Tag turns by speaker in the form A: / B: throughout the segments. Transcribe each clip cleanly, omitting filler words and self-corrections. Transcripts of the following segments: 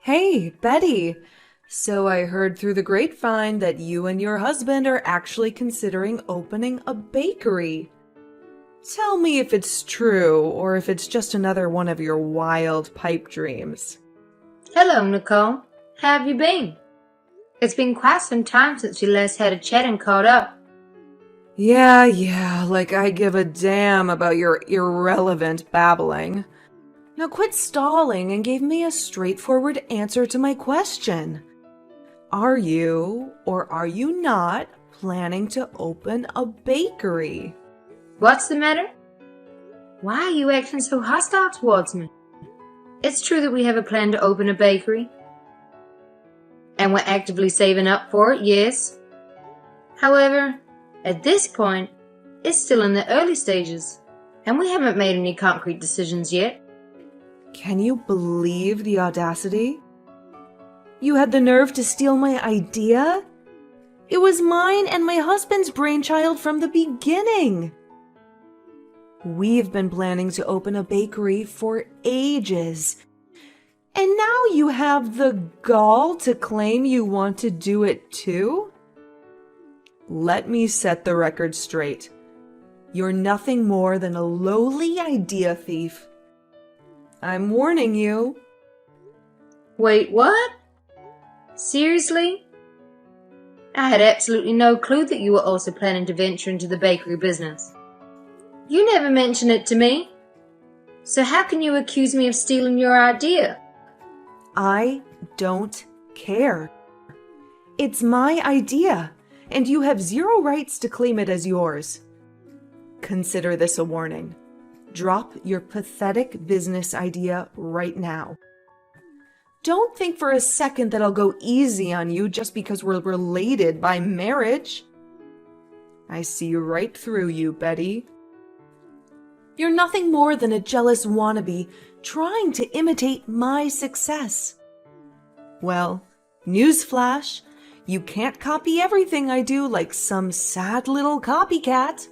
A: Hey, Betty. So I heard through the grapevine that you and your husband are actually considering opening a bakery. Tell me if it's true or if it's just another one of your wild pipe dreams.
B: Hello, Nicole. How have you been? It's been quite some time since we last had a chat and caught up.
A: Yeah, like I give a damn about your irrelevant babbling. Now quit stalling and give me a straightforward answer to my question. Are you or are you not planning to open a bakery?
B: What's the matter? Why are you acting so hostile towards me? It's true that we have a plan to open a bakery. And we're actively saving up for it, yes. However, at this point, it's still in the early stages, and we haven't made any concrete decisions yet.
A: Can you believe the audacity? You had the nerve to steal my idea? It was mine and my husband's brainchild from the beginning. We've been planning to open a bakery for ages. And now you have the gall to claim you want to do it too? Let me set the record straight. You're nothing more than a lowly idea thief. I'm warning you.
B: Wait, what? Seriously? I had absolutely no clue that you were also planning to venture into the bakery business. You never mentioned it to me. So how can you accuse me of stealing your idea?
A: I don't care. It's my idea, and you have zero rights to claim it as yours. Consider this a warning. Drop your pathetic business idea right now. Don't think for a second that I'll go easy on you just because we're related by marriage. I see right through you, Betty. You're nothing more than a jealous wannabe trying to imitate my success. Well, newsflash, you can't copy everything I do like some sad little copycat.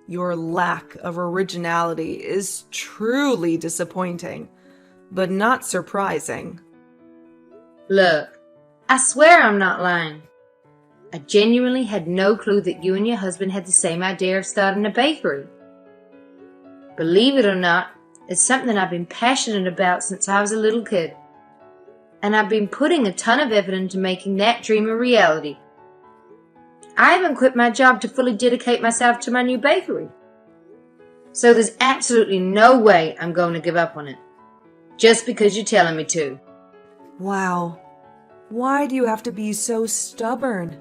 A: Your lack of originality is truly disappointing, but not surprising.
B: Look, I swear I'm not lying. I genuinely had no clue that you and your husband had the same idea of starting a bakery. Believe it or not, it's something I've been passionate about since I was a little kid. And I've been putting a ton of effort into making that dream a reality. I haven't quit my job to fully dedicate myself to my new bakery. So there's absolutely no way I'm going to give up on it. Just because you're telling me to.
A: Wow. Why do you have to be so stubborn?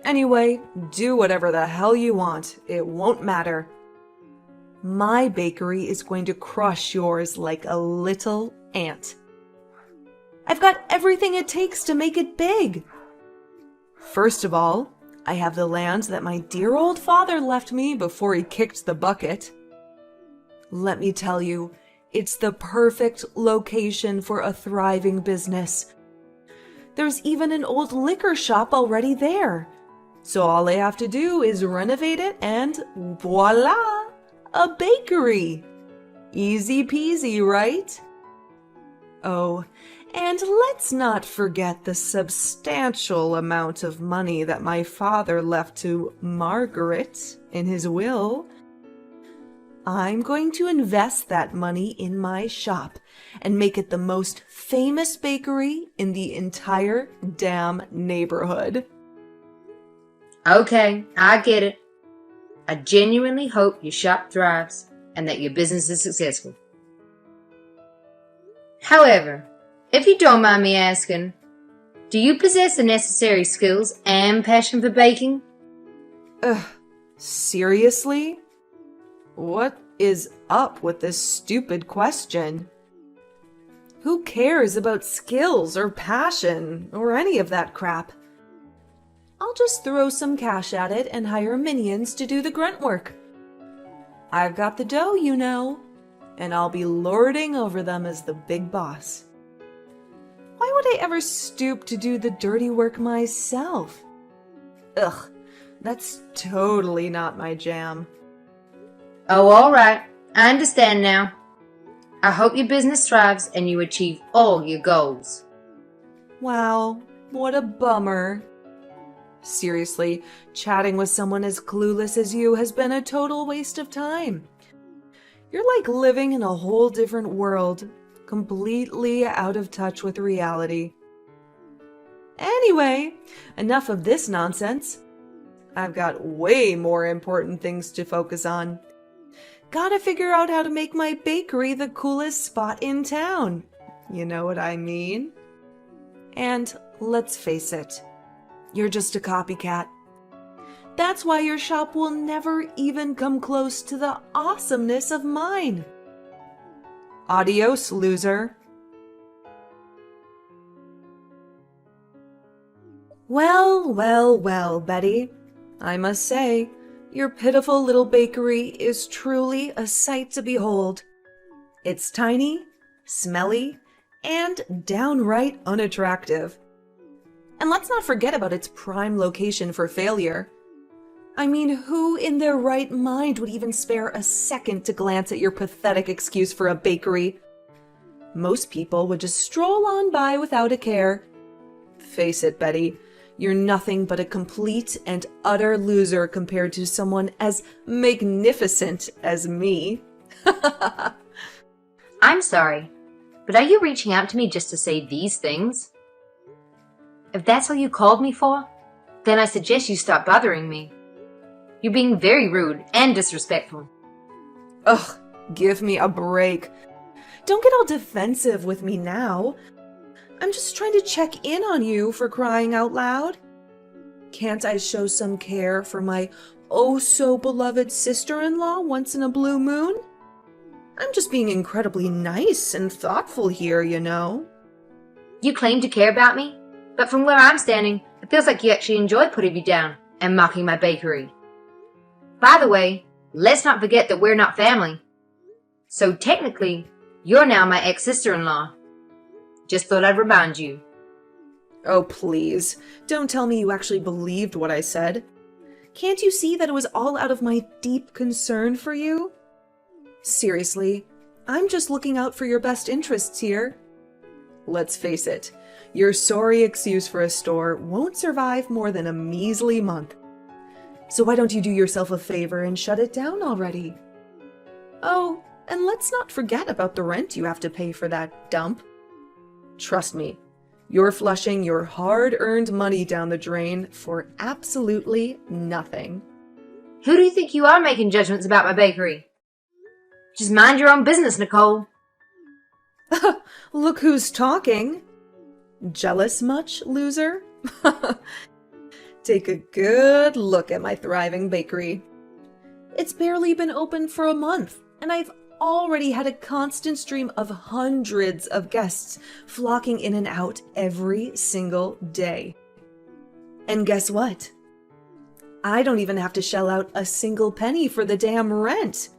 A: Anyway, do whatever the hell you want. It won't matter. My bakery is going to crush yours like a little ant. I've got everything it takes to make it big. First of all, I have the land that my dear old father left me before he kicked the bucket. Let me tell you, it's the perfect location for a thriving business. There's even an old liquor shop already there. So all I have to do is renovate it and voila! A bakery! Easy peasy, right? Oh, and let's not forget the substantial amount of money that my father left to Margaret in his will. I'm going to invest that money in my shop and make it the most famous bakery in the entire damn neighborhood.
B: Okay, I get it. I genuinely hope your shop thrives and that your business is successful. However, if you don't mind me asking, do you possess the necessary skills and passion for baking?
A: Seriously? What is up with this stupid question? Who cares about skills or passion or any of that crap? I'll just throw some cash at it and hire minions to do the grunt work. I've got the dough, you know, and I'll be lording over them as the big boss. Why would I ever stoop to do the dirty work myself? Ugh, that's totally not my jam.
B: Oh, all right. I understand now. I hope your business thrives and you achieve all your goals.
A: Wow, what a bummer. Seriously, chatting with someone as clueless as you has been a total waste of time. You're like living in a whole different world, completely out of touch with reality. Anyway, enough of this nonsense. I've got way more important things to focus on. Gotta figure out how to make my bakery the coolest spot in town. You know what I mean? And let's face it, you're just a copycat. That's why your shop will never even come close to the awesomeness of mine. Adios, loser. Well, well, well, Betty. I must say, your pitiful little bakery is truly a sight to behold. It's tiny, smelly, and downright unattractive. And let's not forget about its prime location for failure. I mean, who in their right mind would even spare a second to glance at your pathetic excuse for a bakery? Most people would just stroll on by without a care. Face it, Betty, you're nothing but a complete and utter loser compared to someone as magnificent as me.
B: I'm sorry, but are you reaching out to me just to say these things? If that's what you called me for, then I suggest you stop bothering me. You're being very rude and disrespectful.
A: Ugh, give me a break. Don't get all defensive with me now. I'm just trying to check in on you, for crying out loud. Can't I show some care for my oh-so-beloved sister-in-law once in a blue moon? I'm just being incredibly nice and thoughtful here, you know.
B: You claim to care about me, but from where I'm standing, it feels like you actually enjoy putting me down and mocking my bakery. By the way, let's not forget that we're not family. So technically, you're now my ex-sister-in-law. Just thought I'd remind you.
A: Oh, please, don't tell me you actually believed what I said. Can't you see that it was all out of my deep concern for you? Seriously, I'm just looking out for your best interests here. Let's face it, your sorry excuse for a store won't survive more than a measly month. So why don't you do yourself a favor and shut it down already? Oh, and let's not forget about the rent you have to pay for that dump. Trust me, you're flushing your hard-earned money down the drain for absolutely nothing.
B: Who do you think you are making judgments about my bakery? Just mind your own business, Nicole.
A: Look who's talking. Jealous much, loser? Take a good look at my thriving bakery. It's barely been open for a month, and I've already had a constant stream of hundreds of guests flocking in and out every single day. And guess what? I don't even have to shell out a single penny for the damn rent.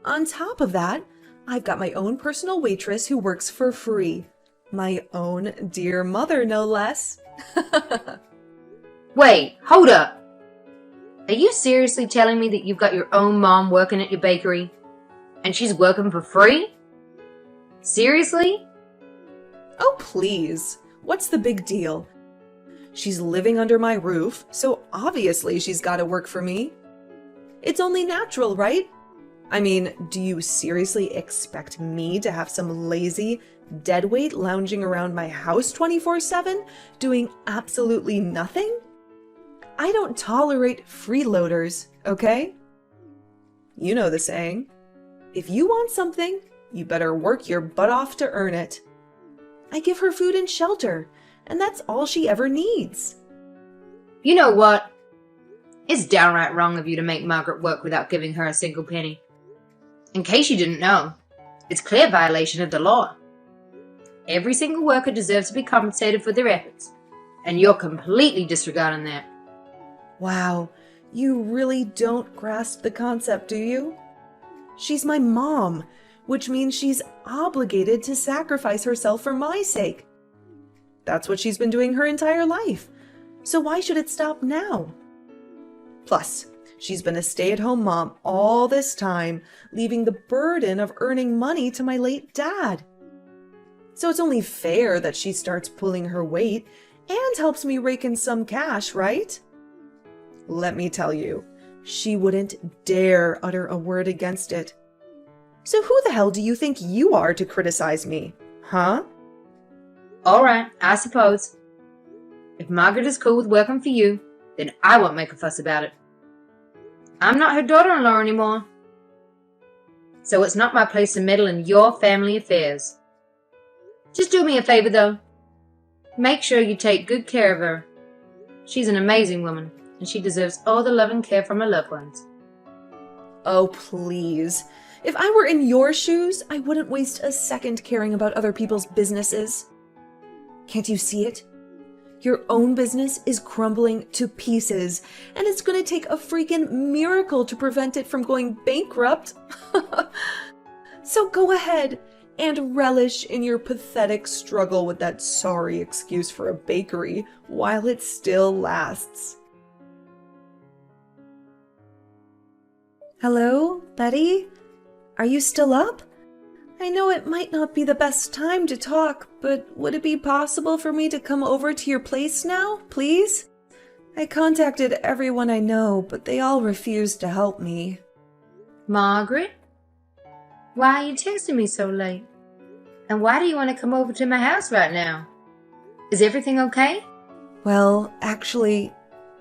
A: On top of that, I've got my own personal waitress who works for free. My own dear mother, no less.
B: Wait, hold up. Are you seriously telling me that you've got your own mom working at your bakery? And she's working for free? Seriously?
A: Oh, please. What's the big deal? She's living under my roof, so obviously she's got to work for me. It's only natural, right? I mean, do you seriously expect me to have some lazy deadweight lounging around my house 24/7, doing absolutely nothing? I don't tolerate freeloaders, okay? You know the saying. If you want something, you better work your butt off to earn it. I give her food and shelter, and that's all she ever needs.
B: You know what? It's downright wrong of you to make Margaret work without giving her a single penny. In case you didn't know, it's a clear violation of the law. Every single worker deserves to be compensated for their efforts, and you're completely disregarding that.
A: Wow, you really don't grasp the concept, do you? She's my mom, which means she's obligated to sacrifice herself for my sake. That's what she's been doing her entire life. So why should it stop now? Plus, She's been a stay-at-home mom all this time, leaving the burden of earning money to my late dad. So it's only fair that she starts pulling her weight and helps me rake in some cash, right? Let me tell you, she wouldn't dare utter a word against it. So who the hell do you think you are to criticize me, huh?
B: All right, I suppose. If Margaret is cool with working for you, then I won't make a fuss about it. I'm not her daughter-in-law anymore. So it's not my place to meddle in your family affairs. Just do me a favor, though. Make sure you take good care of her. She's an amazing woman, and she deserves all the love and care from her loved ones.
A: Oh, please. If I were in your shoes, I wouldn't waste a second caring about other people's businesses. Can't you see it? Your own business is crumbling to pieces, and it's going to take a freaking miracle to prevent it from going bankrupt. So go ahead and relish in your pathetic struggle with that sorry excuse for a bakery while it still lasts. Hello, Betty? Are you still up? I know it might not be the best time to talk, but would it be possible for me to come over to your place now, please? I contacted everyone I know, but they all refused to help me.
B: Margaret? Why are you texting me so late? And why do you want to come over to my house right now? Is everything okay?
A: Well, actually,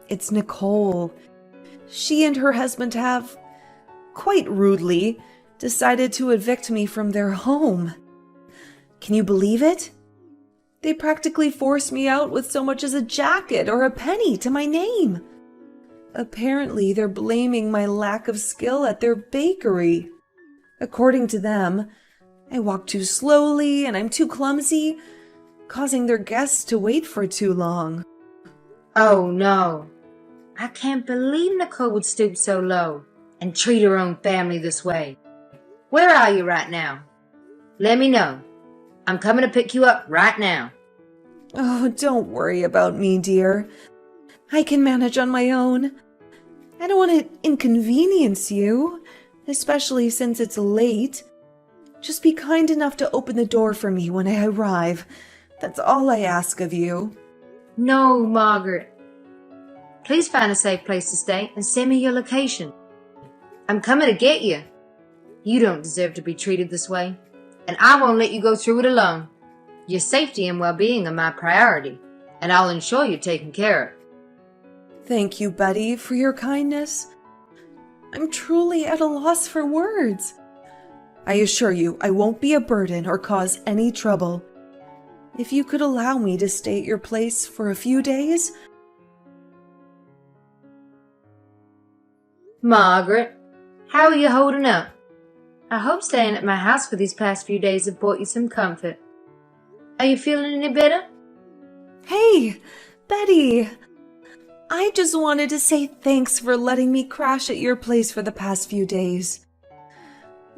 A: it's Nicole. She and her husband have, quite rudely, decided to evict me from their home. Can you believe it? They practically forced me out with so much as a jacket or a penny to my name. Apparently, they're blaming my lack of skill at their bakery. According to them, I walk too slowly and I'm too clumsy, causing their guests to wait for too long.
B: Oh no. I can't believe Nicole would stoop so low and treat her own family this way. Where are you right now? Let me know. I'm coming to pick you up right now.
A: Oh, don't worry about me, dear. I can manage on my own. I don't want to inconvenience you, especially since it's late. Just be kind enough to open the door for me when I arrive. That's all I ask of you.
B: No, Margaret. Please find a safe place to stay and send me your location. I'm coming to get you. You don't deserve to be treated this way, and I won't let you go through it alone. Your safety and well-being are my priority, and I'll ensure you're taken care of.
A: Thank you, Betty, for your kindness. I'm truly at a loss for words. I assure you I won't be a burden or cause any trouble. If you could allow me to stay at your place for a few days.
B: Margaret, how are you holding up? I hope staying at my house for these past few days have brought you some comfort. Are you feeling any better?
A: Hey, Betty. I just wanted to say thanks for letting me crash at your place for the past few days.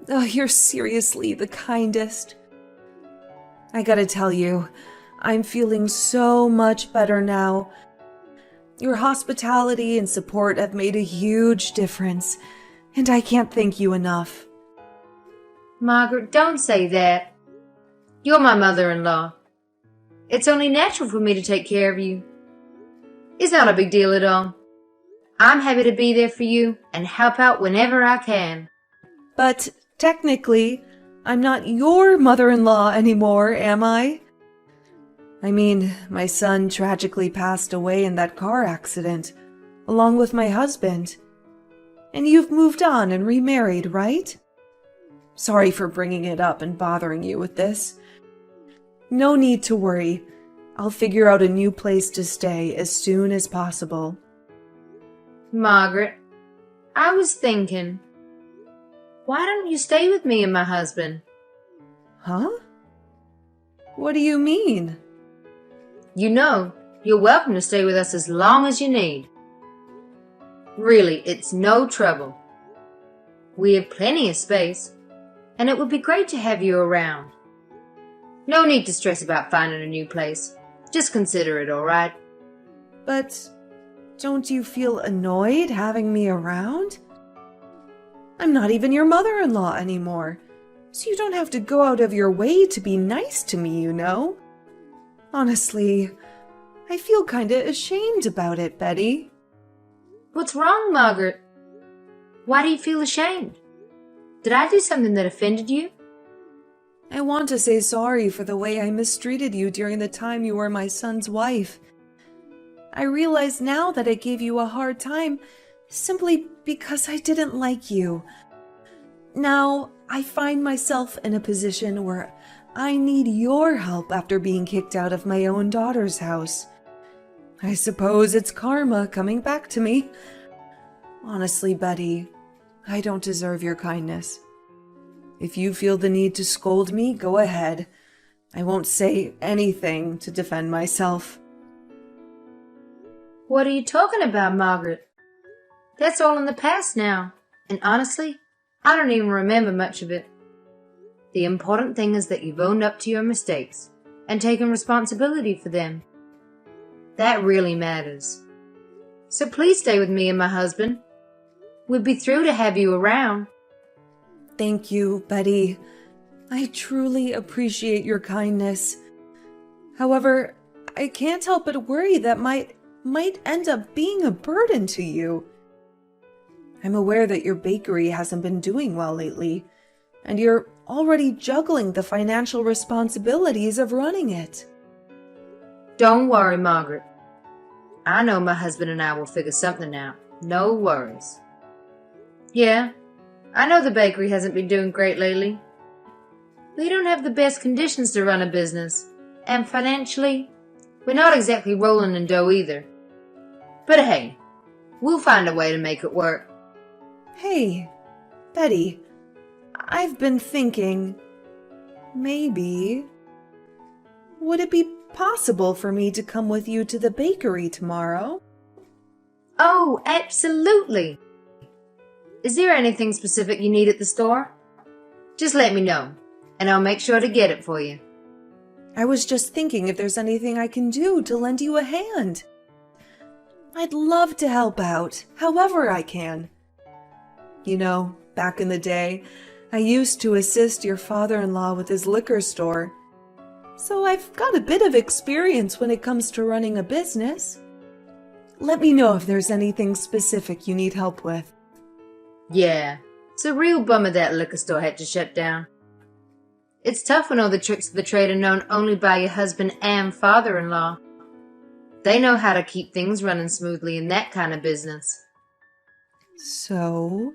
A: Oh, you're seriously the kindest. I gotta tell you, I'm feeling so much better now. Your hospitality and support have made a huge difference, and I can't thank you enough.
B: Margaret, don't say that. You're my mother-in-law. It's only natural for me to take care of you. It's not a big deal at all. I'm happy to be there for you and help out whenever I can.
A: But technically, I'm not your mother-in-law anymore, am I? I mean, my son tragically passed away in that car accident, along with my husband. And you've moved on and remarried, right? Sorry for bringing it up and bothering you with this. No need to worry. I'll figure out a new place to stay as soon as possible.
B: Margaret, I was thinking, why don't you stay with me and my husband?
A: Huh? What do you mean?
B: You know, you're welcome to stay with us as long as you need. Really, it's no trouble. We have plenty of space, and it would be great to have you around. No need to stress about finding a new place. Just consider it, all right?
A: But Don't you feel annoyed having me around? I'm not even your mother-in-law anymore, so you don't have to go out of your way to be nice to me, you know? Honestly, I feel kinda ashamed about it, Betty.
B: What's wrong, Margaret? Why do you feel ashamed? Did I do something that offended you?
A: I want to say sorry for the way I mistreated you during the time you were my son's wife. I realize now that I gave you a hard time simply because I didn't like you. Now, I find myself in a position where I need your help after being kicked out of my own daughter's house. I suppose it's karma coming back to me. Honestly, Betty, I don't deserve your kindness. If you feel the need to scold me, go ahead. I won't say anything to defend myself.
B: What are you talking about, Margaret? That's all in the past now, and honestly, I don't even remember much of it. The important thing is that you've owned up to your mistakes and taken responsibility for them. That really matters. So please stay with me and my husband. We'd be thrilled to have you around.
A: Thank you, Betty. I truly appreciate your kindness. However, I can't help but worry that might end up being a burden to you. I'm aware that your bakery hasn't been doing well lately, and you're already juggling the financial responsibilities of running it.
B: Don't worry, Margaret. I know my husband and I will figure something out. No worries. Yeah, I know the bakery hasn't been doing great lately. We don't have the best conditions to run a business, and financially, we're not exactly rolling in dough either. But hey, we'll find a way to make it work.
A: Hey, Betty, I've been thinking, maybe, would it be possible for me to come with you to the bakery tomorrow?
B: Oh, absolutely. Is there anything specific you need at the store? Just let me know, and I'll make sure to get it for you.
A: I was just thinking if there's anything I can do to lend you a hand. I'd love to help out, however I can. You know, back in the day, I used to assist your father-in-law with his liquor store, so I've got a bit of experience when it comes to running a business. Let me know if there's anything specific you need help with.
B: Yeah, it's a real bummer that liquor store had to shut down. It's tough when all the tricks of the trade are known only by your husband and father-in-law. They know how to keep things running smoothly in that kind of business.
A: So,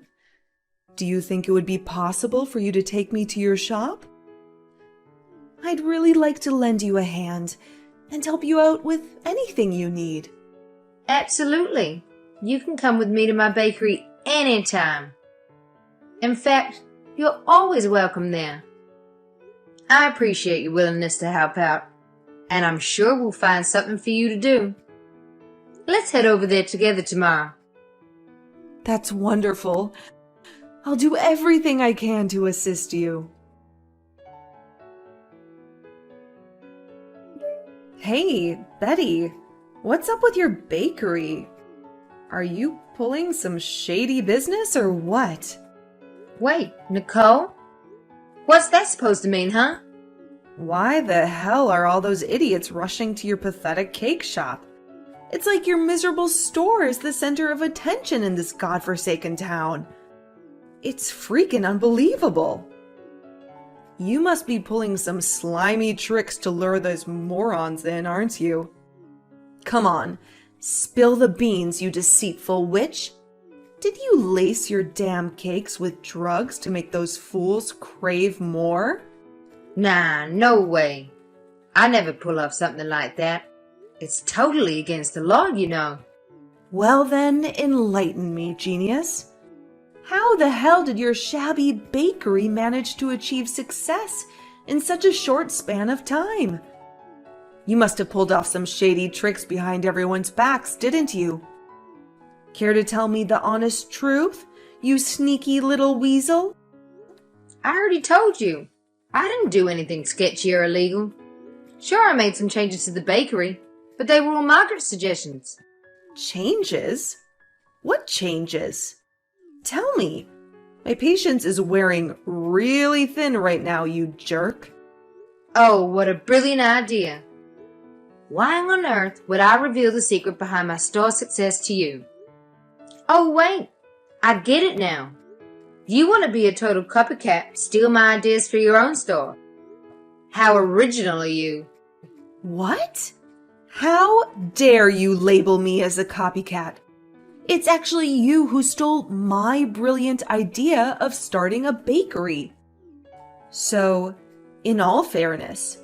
A: do you think it would be possible for you to take me to your shop? I'd really like to lend you a hand and help you out with anything you need.
B: Absolutely. You can come with me to my bakery anytime. In fact, you're always welcome there. I appreciate your willingness to help out, and I'm sure we'll find something for you to do. Let's head over there together tomorrow.
A: That's wonderful. I'll do everything I can to assist you. Hey, Betty, what's up with your bakery? Are you pulling some shady business or what?
B: Wait, Nicole? What's that supposed to mean, huh?
A: Why the hell are all those idiots rushing to your pathetic cake shop? It's like your miserable store is the center of attention in this godforsaken town. It's freaking unbelievable. You must be pulling some slimy tricks to lure those morons in, aren't you? Come on, spill the beans, you deceitful witch. Did you lace your damn cakes with drugs to make those fools crave more?
B: Nah, no way. I never pull off something like that. It's totally against the law, you know.
A: Well then, enlighten me, genius. How the hell did your shabby bakery manage to achieve success in such a short span of time? You must have pulled off some shady tricks behind everyone's backs, didn't you? Care to tell me the honest truth, you sneaky little weasel?
B: I already told you. I didn't do anything sketchy or illegal. Sure, I made some changes to the bakery, but they were all Margaret's suggestions.
A: Changes? What changes? Tell me. My patience is wearing really thin right now, you jerk.
B: Oh, what a brilliant idea. Why on earth would I reveal the secret behind my store success to you? Oh, wait. I get it now. You want to be a total copycat, steal my ideas for your own store. How original of you.
A: What? How dare you label me as a copycat? It's actually you who stole my brilliant idea of starting a bakery. So, in all fairness,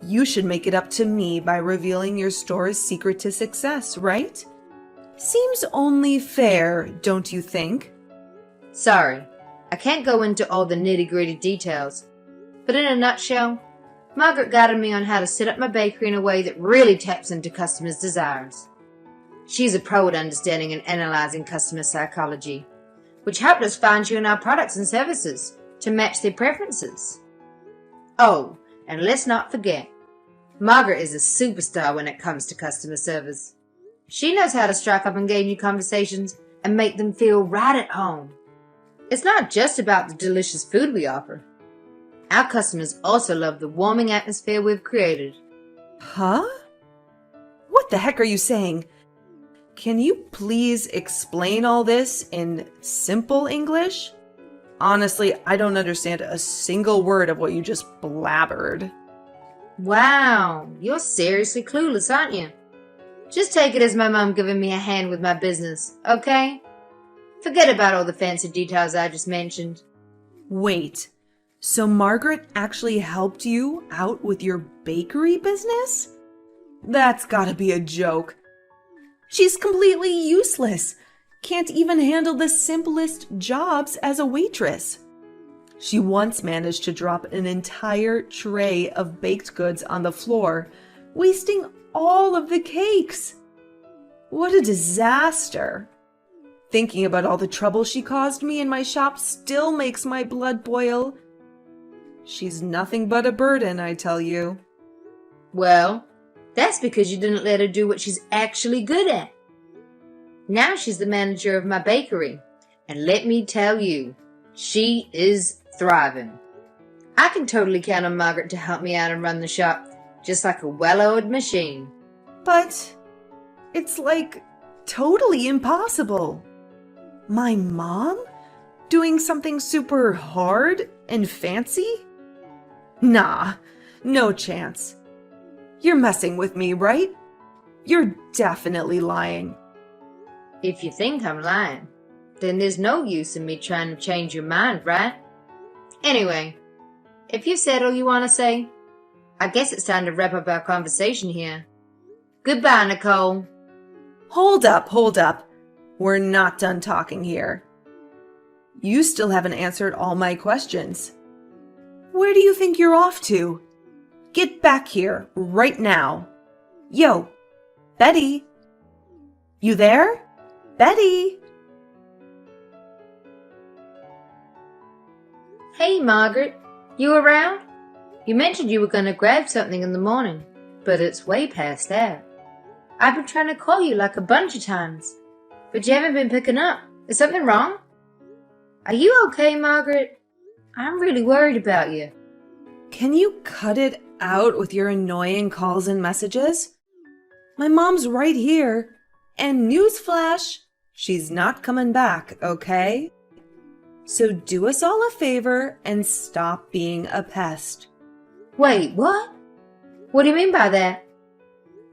A: you should make it up to me by revealing your store's secret to success, right? Seems only fair, don't you think?
B: Sorry, I can't go into all the nitty-gritty details. But in a nutshell, Margaret guided me on how to set up my bakery in a way that really taps into customers' desires. She's a pro at understanding and analyzing customer psychology, which helped us fine-tune our products and services to match their preferences. Oh, and let's not forget, Margaret is a superstar when it comes to customer service. She knows how to strike up engaging conversations and make them feel right at home. It's not just about the delicious food we offer. Our customers also love the warming atmosphere we've created.
A: Huh? What the heck are you saying? Can you please explain all this in simple English? Honestly, I don't understand a single word of what you just blabbered.
B: Wow, you're seriously clueless, aren't you? Just take it as my mom giving me a hand with my business, okay? Forget about all the fancy details I just mentioned.
A: Wait, so Margaret actually helped you out with your bakery business? That's gotta be a joke. She's completely useless. Can't even handle the simplest jobs as a waitress. She once managed to drop an entire tray of baked goods on the floor, wasting all of the cakes. What a disaster. Thinking about all the trouble she caused me in my shop still makes my blood boil. She's nothing but a burden, I tell you.
B: Well, that's because you didn't let her do what she's actually good at. Now she's the manager of my bakery, and let me tell you, she is thriving. I can totally count on Margaret to help me out and run the shop, just like a well-oiled machine.
A: But it's like totally impossible. My mom? Doing something super hard and fancy? Nah, no chance. You're messing with me, right? You're definitely lying.
B: If you think I'm lying, then there's no use in me trying to change your mind, right? Anyway, if you've said all you want to say, I guess it's time to wrap up our conversation here. Goodbye, Nicole.
A: Hold up. We're not done talking here. You still haven't answered all my questions. Where do you think you're off to? Get back here right now. Yo, Betty. You there? Betty!
B: Hey, Margaret. You around? You mentioned you were going to grab something in the morning, but it's way past that. I've been trying to call you like a bunch of times, but you haven't been picking up. Is something wrong? Are you okay, Margaret? I'm really worried about you.
A: Can you cut it out with your annoying calls and messages? My mom's right here. And newsflash, she's not coming back, okay? So do us all a favor and stop being a pest.
B: Wait, what? What do you mean by that?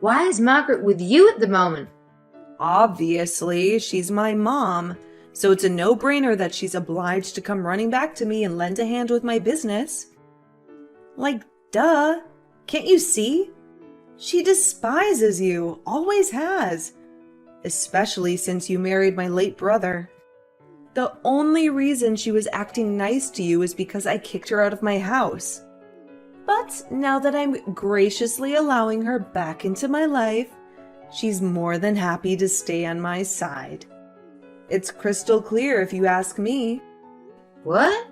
B: Why is Margaret with you at the moment?
A: Obviously, she's my mom, so it's a no-brainer that she's obliged to come running back to me and lend a hand with my business. Like, duh. Can't you see? She despises you, always has. Especially since you married my late brother. The only reason she was acting nice to you is because I kicked her out of my house. But now that I'm graciously allowing her back into my life, she's more than happy to stay on my side. It's crystal clear if you ask me.
B: What?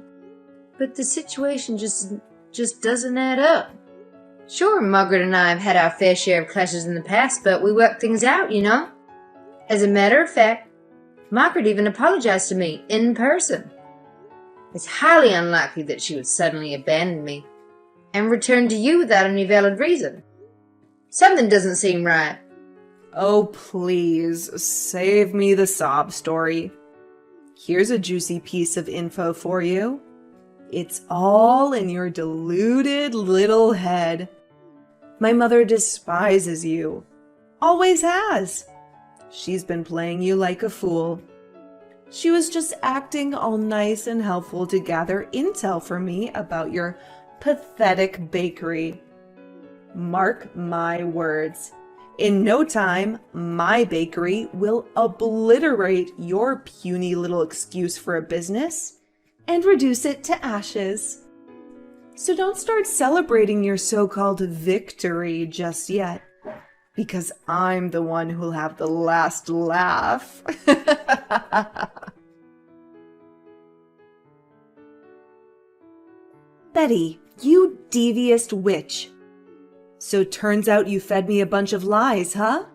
B: But the situation just doesn't add up. Sure, Margaret and I have had our fair share of clashes in the past, but we worked things out, you know? As a matter of fact, Margaret even apologized to me in person. It's highly unlikely that she would suddenly abandon me and return to you without any valid reason. Something doesn't seem right.
A: Oh, please, save me the sob story. Here's a juicy piece of info for you. It's all in your deluded little head. My mother despises you. Always has. She's been playing you like a fool. She was just acting all nice and helpful to gather intel for me about your pathetic bakery. Mark my words. In no time, my bakery will obliterate your puny little excuse for a business and reduce it to ashes. So don't start celebrating your so-called victory just yet, because I'm the one who'll have the last laugh. Betty, you devious witch. So turns out you fed me a bunch of lies, huh?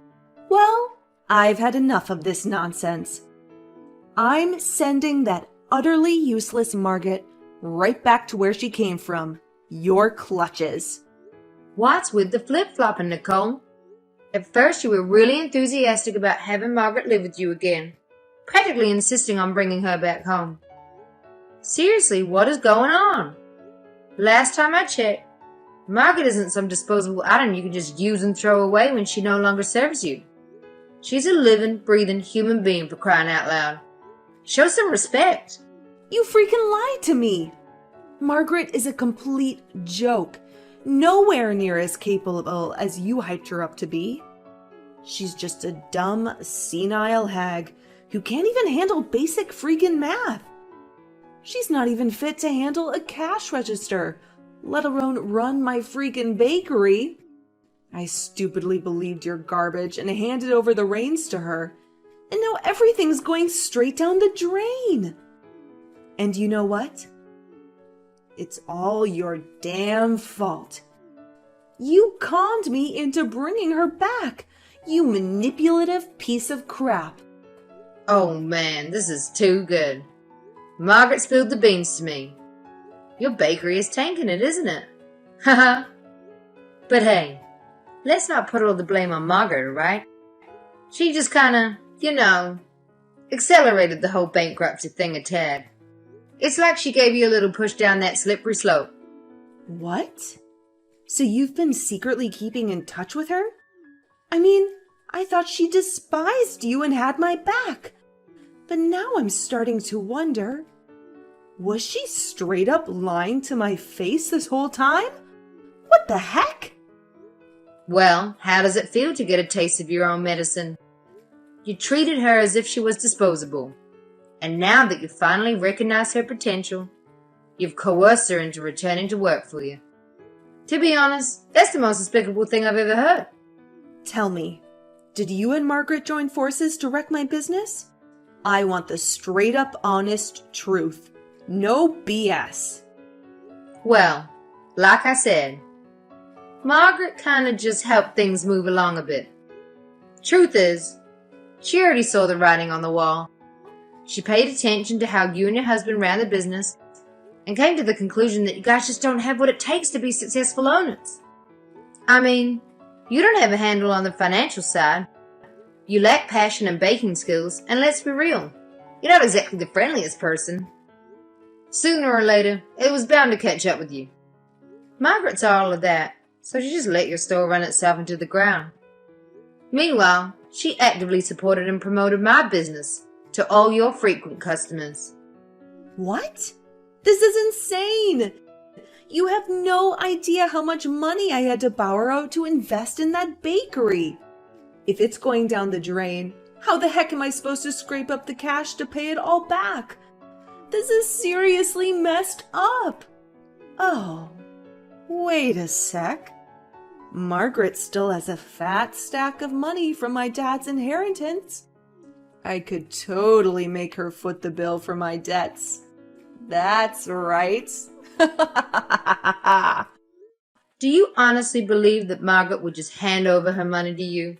A: Well, I've had enough of this nonsense. I'm sending that utterly useless Margaret right back to where she came from, your clutches.
B: What's with the flip-flopping, Nicole? At first you were really enthusiastic about having Margaret live with you again, practically insisting on bringing her back home. Seriously, what is going on? Last time I checked, Margaret isn't some disposable item you can just use and throw away when she no longer serves you. She's a living, breathing human being, for crying out loud. Show some respect.
A: You freaking lied to me. Margaret is a complete joke. Nowhere near as capable as you hyped her up to be. She's just a dumb, senile hag who can't even handle basic freaking math. She's not even fit to handle a cash register, let alone run my freaking bakery. I stupidly believed your garbage and handed over the reins to her. And now everything's going straight down the drain. And you know what? It's all your damn fault. You conned me into bringing her back, you manipulative piece of crap.
B: Oh man, this is too good. Margaret spilled the beans to me. Your bakery is tanking it, isn't it? Haha. But hey, let's not put all the blame on Margaret, right? She just kinda, accelerated the whole bankruptcy thing a tad. It's like she gave you a little push down that slippery slope.
A: What? So you've been secretly keeping in touch with her? I mean, I thought she despised you and had my back. But now I'm starting to wonder, was she straight up lying to my face this whole time? What the heck?
B: Well, how does it feel to get a taste of your own medicine? You treated her as if she was disposable. And now that you finally recognize her potential, you've coerced her into returning to work for you. To be honest, that's the most despicable thing I've ever heard.
A: Tell me, did you and Margaret join forces to wreck my business? I want the straight up honest truth. No BS.
B: Well, like I said, Margaret kind of just helped things move along a bit. Truth is, she already saw the writing on the wall. She paid attention to how you and your husband ran the business and came to the conclusion that you guys just don't have what it takes to be successful owners. I mean, you don't have a handle on the financial side. You lack passion and baking skills, and let's be real, you're not exactly the friendliest person. Sooner or later, it was bound to catch up with you. Margaret saw all of that, so she just let your store run itself into the ground. Meanwhile, she actively supported and promoted my business to all your frequent customers.
A: What? This is insane! You have no idea how much money I had to borrow to invest in that bakery. If it's going down the drain, how the heck am I supposed to scrape up the cash to pay it all back? This is seriously messed up. Oh, wait a sec. Margaret still has a fat stack of money from my dad's inheritance. I could totally make her foot the bill for my debts. That's right.
B: Do you honestly believe that Margaret would just hand over her money to you?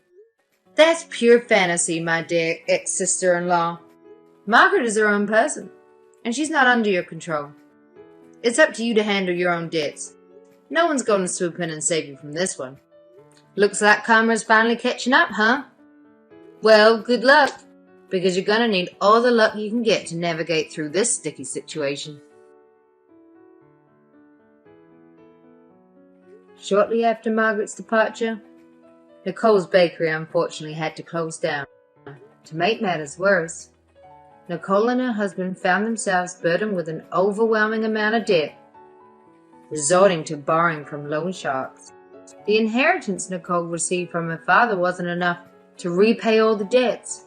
B: That's pure fantasy, my dear ex-sister-in-law. Margaret is her own person, and she's not under your control. It's up to you to handle your own debts. No one's going to swoop in and save you from this one. Looks like karma's finally catching up, huh? Well, good luck, because you're gonna need all the luck you can get to navigate through this sticky situation. Shortly after Margaret's departure, Nicole's bakery unfortunately had to close down. To make matters worse, Nicole and her husband found themselves burdened with an overwhelming amount of debt, resorting to borrowing from loan sharks. The inheritance Nicole received from her father wasn't enough to repay all the debts,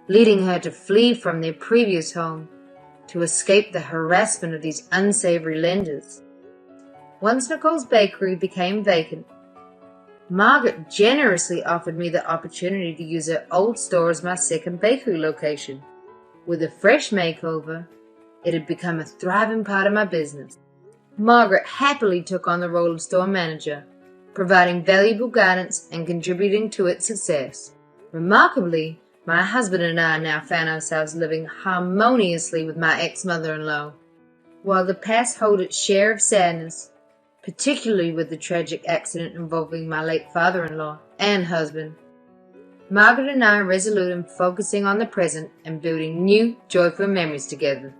B: leading her to flee from their previous home to escape the harassment of these unsavory lenders. Once Nicole's bakery became vacant, Margaret generously offered me the opportunity to use her old store as my second bakery location. With a fresh makeover, it had become a thriving part of my business. Margaret happily took on the role of store manager, providing valuable guidance and contributing to its success. Remarkably, my husband and I now found ourselves living harmoniously with my ex-mother-in-law. While the past held its share of sadness, particularly with the tragic accident involving my late father-in-law and husband, Margaret and I are resolute in focusing on the present and building new, joyful memories together.